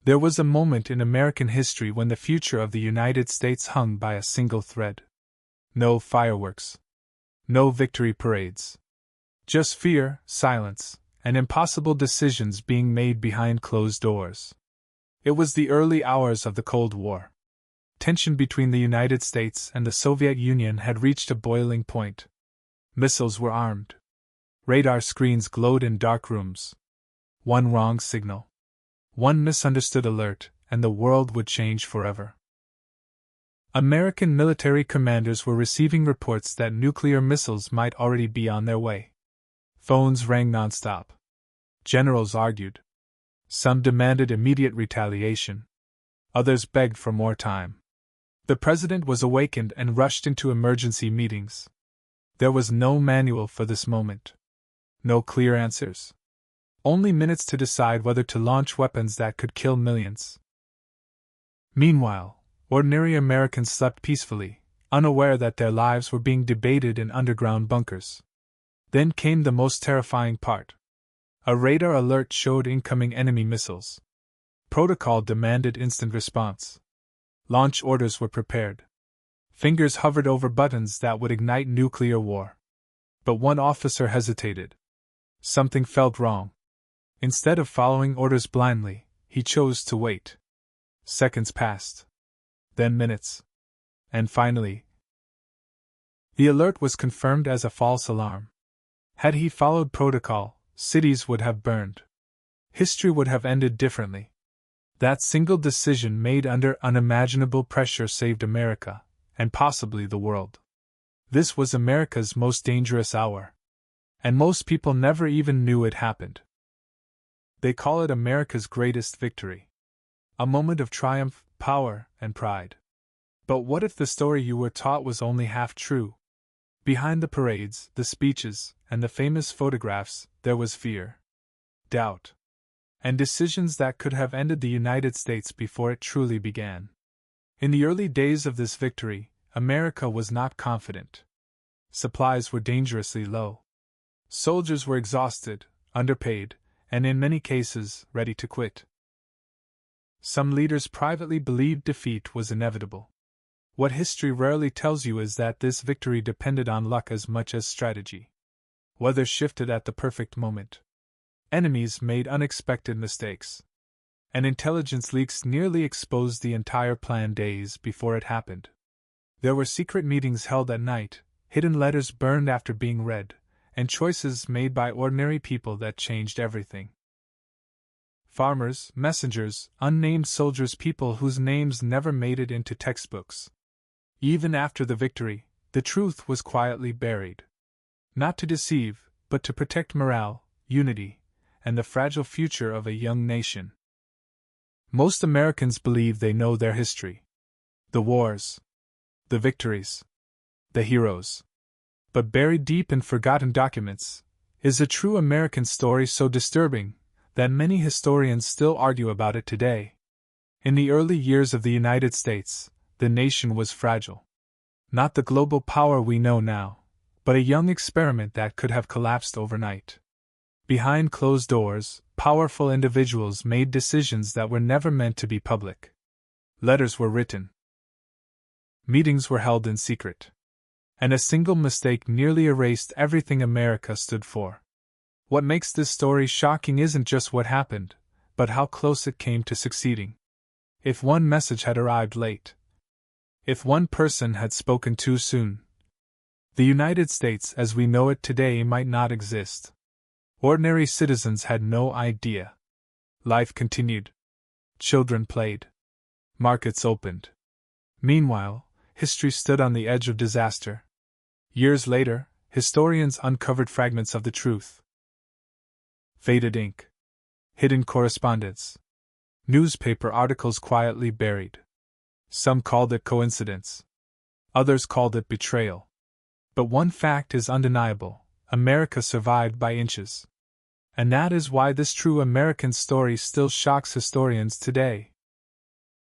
There was a moment in American history when the future of the United States hung by a single thread. No fireworks. No victory parades. Just fear, silence, and impossible decisions being made behind closed doors. It was the early hours of the Cold War. Tension between the United States and the Soviet Union had reached a boiling point. Missiles were armed. Radar screens glowed in dark rooms. One wrong signal, one misunderstood alert, and the world would change forever. American military commanders were receiving reports that nuclear missiles might already be on their way. Phones rang nonstop. Generals argued. Some demanded immediate retaliation. Others begged for more time. The president was awakened and rushed into emergency meetings. There was no manual for this moment. No clear answers. Only minutes to decide whether to launch weapons that could kill millions. Meanwhile, ordinary Americans slept peacefully, unaware that their lives were being debated in underground bunkers. Then came the most terrifying part. A radar alert showed incoming enemy missiles. Protocol demanded instant response. Launch orders were prepared. Fingers hovered over buttons that would ignite nuclear war. But one officer hesitated. Something felt wrong. Instead of following orders blindly, he chose to wait. Seconds passed. Then minutes. And finally, the alert was confirmed as a false alarm. Had he followed protocol, cities would have burned. History would have ended differently. That single decision made under unimaginable pressure saved America, and possibly the world. This was America's most dangerous hour. And most people never even knew it happened. They call it America's greatest victory. A moment of triumph, power, and pride. But what if the story you were taught was only half true? Behind the parades, the speeches, and the famous photographs, there was fear, doubt, and decisions that could have ended the United States before it truly began. In the early days of this victory, America was not confident. Supplies were dangerously low. Soldiers were exhausted, underpaid, and in many cases, ready to quit. Some leaders privately believed defeat was inevitable. What history rarely tells you is that this victory depended on luck as much as strategy. Weather shifted at the perfect moment. Enemies made unexpected mistakes. And intelligence leaks nearly exposed the entire plan days before it happened. There were secret meetings held at night, hidden letters burned after being read, and choices made by ordinary people that changed everything. Farmers, messengers, unnamed soldiers, people whose names never made it into textbooks. Even after the victory, the truth was quietly buried. Not to deceive, but to protect morale, unity, and the fragile future of a young nation. Most Americans believe they know their history. The wars. The victories. The heroes. But buried deep in forgotten documents is a true American story so disturbing that many historians still argue about it today. In the early years of the United States, the nation was fragile. Not the global power we know now, but a young experiment that could have collapsed overnight. Behind closed doors, powerful individuals made decisions that were never meant to be public. Letters were written. Meetings were held in secret. And a single mistake nearly erased everything America stood for. What makes this story shocking isn't just what happened, but how close it came to succeeding. If one message had arrived late, if one person had spoken too soon, the United States as we know it today might not exist. Ordinary citizens had no idea. Life continued. Children played. Markets opened. Meanwhile, history stood on the edge of disaster. Years later, historians uncovered fragments of the truth. Faded ink. Hidden correspondence. Newspaper articles quietly buried. Some called it coincidence. Others called it betrayal. But one fact is undeniable: America survived by inches. And that is why this true American story still shocks historians today.